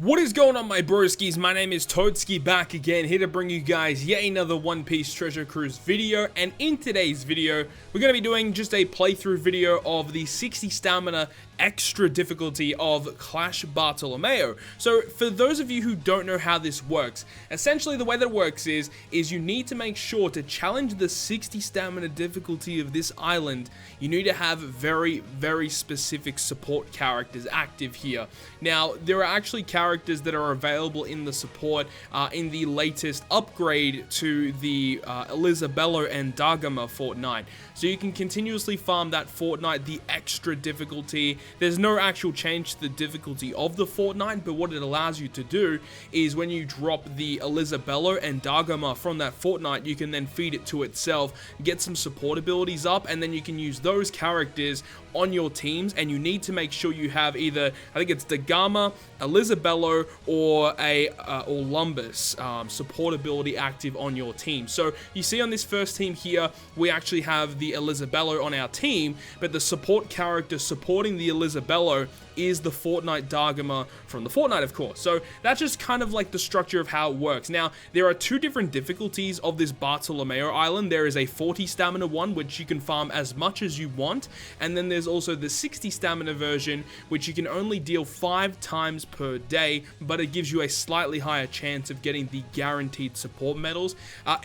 What is going on, my broskiis? My name is Toadskii, back again, here to bring you guys yet another One Piece Treasure Cruise video. And in today's video, we're going to be doing just a playthrough video of the 60 stamina extra difficulty of Clash Bartolomeo. So for those of you who don't know how this works, essentially the way that it works is you need to make sure to challenge the 60 stamina difficulty of this island. You need to have very specific support characters active here. Now, there are actually characters that are available in the support in the latest upgrade to the Elizabello and Dagama fortnight. So you can continuously farm that fortnight, the extra difficulty. There's no actual change to the difficulty of the fortnight, but what it allows you to do is when you drop the Elizabello and Dagama from that fortnight, you can then feed it to itself, get some support abilities up, and then you can use those characters on your teams. And you need to make sure you have either, I think it's Dagama, Elizabello, or or Lumbus support ability active on your team. So you see on this first team here, we actually have the Elizabello on our team, but the support character supporting the Elizabello is the Fortnite Dagama from the Fortnite, of course. So that's just kind of like the structure of how it works. Now, there are two different difficulties of this Bartolomeo Island. There is a 40 stamina one, which you can farm as much as you want, and then there's also the 60 stamina version, which you can only deal 5 times per day, but it gives you a slightly higher chance of getting the guaranteed support medals.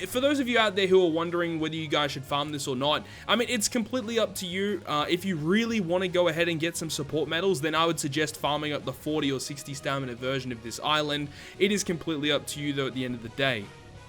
For those of you out there who are wondering whether you guys should farm this or not, I mean, it's completely up to you. If you really want to go ahead and get some support medals, then I would suggest farming up the 40 or 60 stamina version of this island. It is completely up to you though at the end of the day.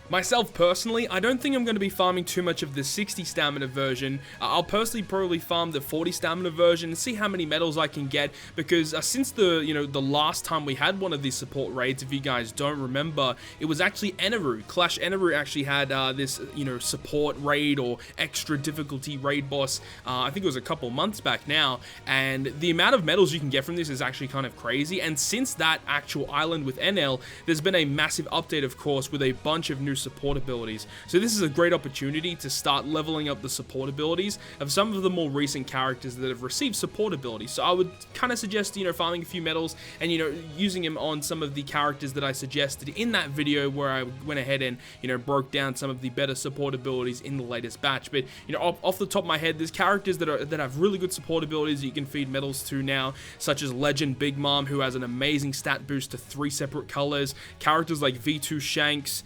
Myself personally, I don't think I'm going to be farming too much of the 60 stamina version. I'll personally probably farm the 40 stamina version and see how many medals I can get, because since the last time we had one of these support raids, if you guys don't remember, it was actually Eneru. Clash Eneru actually had this support raid or extra difficulty raid boss. I think it was a couple months back now, and the amount of medals you can get from this is actually kind of crazy. And since that actual island with NL, there's been a massive update, of course, with a bunch of new support abilities. So this is a great opportunity to start leveling up the support abilities of some of the more recent characters that have received support abilities. So I would kind of suggest, farming a few medals and, using them on some of the characters that I suggested in that video where I went ahead and, broke down some of the better support abilities in the latest batch. But, off the top of my head, there's characters that have really good support abilities that you can feed medals to now, such as Legend Big Mom, who has an amazing stat boost to 3 separate colors. Characters like V2 Shanks,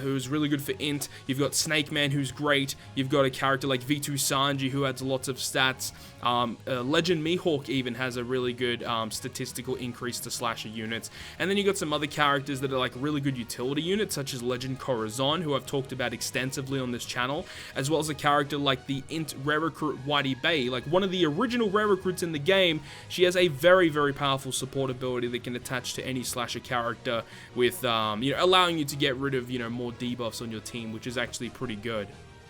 who's really good for int. You've got Snake Man, who's great. You've got a character like V2 Sanji, who adds lots of stats. Legend Mihawk even has a really good statistical increase to slasher units. And then you got some other characters that are like really good utility units, such as Legend Corazon, who I've talked about extensively on this channel, as well as a character like the int rare recruit Whitey Bay, like one of the original rare recruits in the game. She has a very powerful support ability that can attach to any slasher character with allowing you to get rid of more debuffs on your team, which is actually pretty good.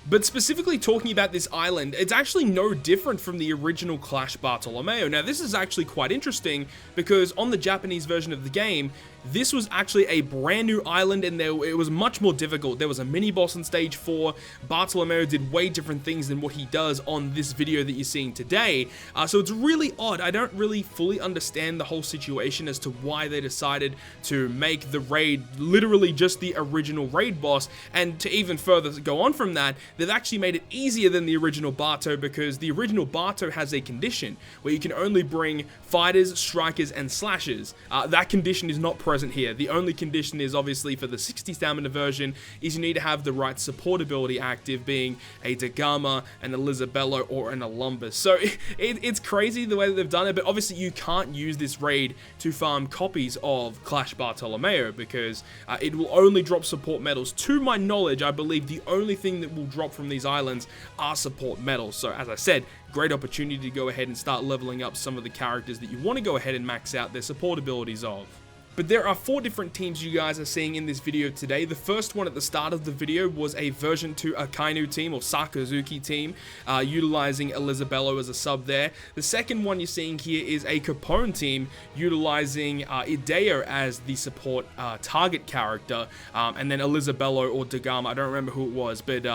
But specifically talking about this island, it's actually no different from the original Clash Bartolomeo. Now, this is actually quite interesting because on the Japanese version of the game, this was actually a brand new island, and it was much more difficult. There was a mini boss on stage 4. Bartolomeo did way different things than what he does on this video that you're seeing today. So it's really odd. I don't really fully understand the whole situation as to why they decided to make the raid literally just the original raid boss. And to even further go on from that, they've actually made it easier than the original Barto, because the original Barto has a condition where you can only bring fighters, strikers, and slashers. That condition is not present here. The only condition is obviously for the 60 stamina version is you need to have the right support ability active, being a Dagama, an Elizabello, or an Lumbus. So it's crazy the way that they've done it, but obviously you can't use this raid to farm copies of Clash Bartolomeo, because it will only drop support medals. To my knowledge, I believe the only thing that will drop from these islands are support medals. So as I said, great opportunity to go ahead and start leveling up some of the characters that you want to go ahead and max out their support abilities of. But there are 4 different teams you guys are seeing in this video today. The first one at the start of the video was a version 2 Akainu team, or Sakazuki team, utilizing Elizabello as a sub there. The second one you're seeing here is a Capone team, utilizing Ideo as the support target character, and then Elizabello or Dagama, I don't remember who it was, but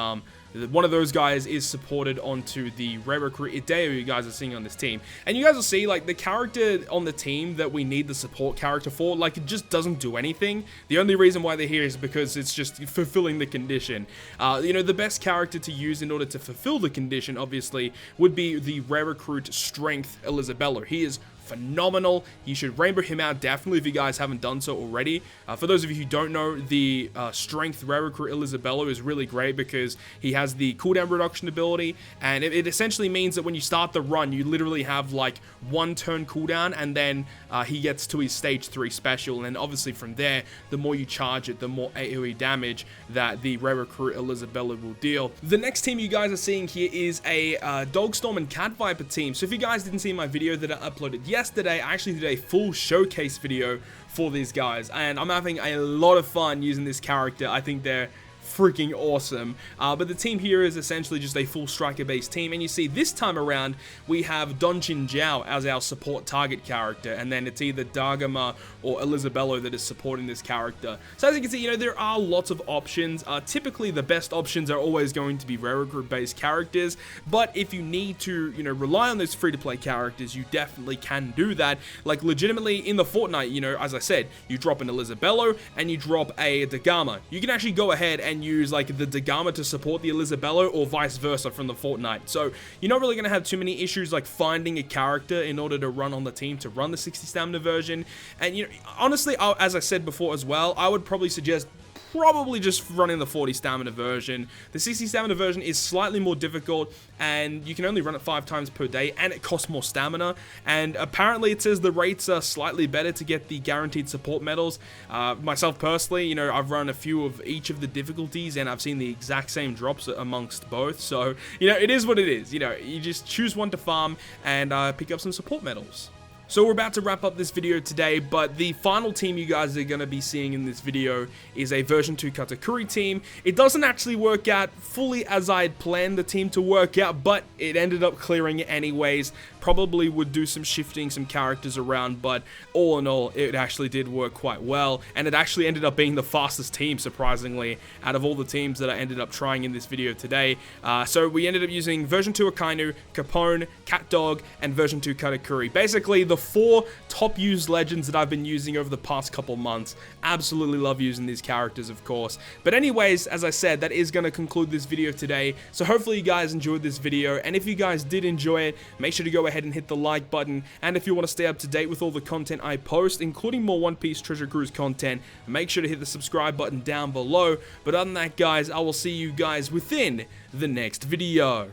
one of those guys is supported onto the rare recruit Ideo you guys are seeing on this team. And you guys will see, like, the character on the team that we need the support character for, like, it just doesn't do anything. The only reason why they're here is because it's just fulfilling the condition. You know, the best character to use in order to fulfill the condition, obviously, would be the rare recruit Strength Elizabello. He is phenomenal. You should rainbow him out definitely if you guys haven't done so already. For those of you who don't know, the Strength Rare Recruit Elizabello is really great because he has the cooldown reduction ability, and it essentially means that when you start the run, you literally have like 1 turn cooldown, and then he gets to his stage 3 special, and obviously from there, the more you charge it, the more AoE damage that the Rare Recruit Elizabello will deal. The next team you guys are seeing here is a Dogstorm and Cat Viper team. So if you guys didn't see my video that I uploaded yesterday, I actually did a full showcase video for these guys, and I'm having a lot of fun using this character. I think they're freaking awesome. But the team here is essentially just a full striker based team, and you see this time around we have Donjin Jiao as our support target character, and then it's either Dagama or Elizabello that is supporting this character. So as you can see, you know, there are lots of options. Typically the best options are always going to be rare recruit based characters, but if you need to, you know, rely on those free to play characters, you definitely can do that. Like legitimately in the Fortnite, you know, as I said, you drop an Elizabello and you drop a Dagama. You can actually go ahead and use like the Dagama to support the Elizabello or vice versa from the Fortnite. So you're not really going to have too many issues like finding a character in order to run on the team to run the 60 stamina version. And you know, honestly, as I said before as well, I would probably suggest just running the 40 stamina version. The 60 stamina version is slightly more difficult, and you can only run it 5 times per day, and it costs more stamina, and apparently it says the rates are slightly better to get the guaranteed support medals. Myself personally, you know, I've run a few of each of the difficulties, and I've seen the exact same drops amongst both, so, you know, it is what it is. You know, you just choose one to farm and pick up some support medals. So we're about to wrap up this video today, but the final team you guys are going to be seeing in this video is a version 2 Katakuri team. It doesn't actually work out fully as I had planned the team to work out, but it ended up clearing it anyways. Probably would do some shifting some characters around, but all in all, it actually did work quite well, and it actually ended up being the fastest team, surprisingly, out of all the teams that I ended up trying in this video today. So we ended up using version 2 Akainu, Capone, CatDog, and version 2 Katakuri. Basically, the 4 top used legends that I've been using over the past couple months. Absolutely love using these characters, of course. But anyways, as I said, that is going to conclude this video today. So hopefully you guys enjoyed this video, and if you guys did enjoy it, make sure to go ahead and hit the like button. And if you want to stay up to date with all the content I post, including more One Piece Treasure Cruise content, make sure to hit the subscribe button down below. But other than that, guys, I will see you guys within the next video.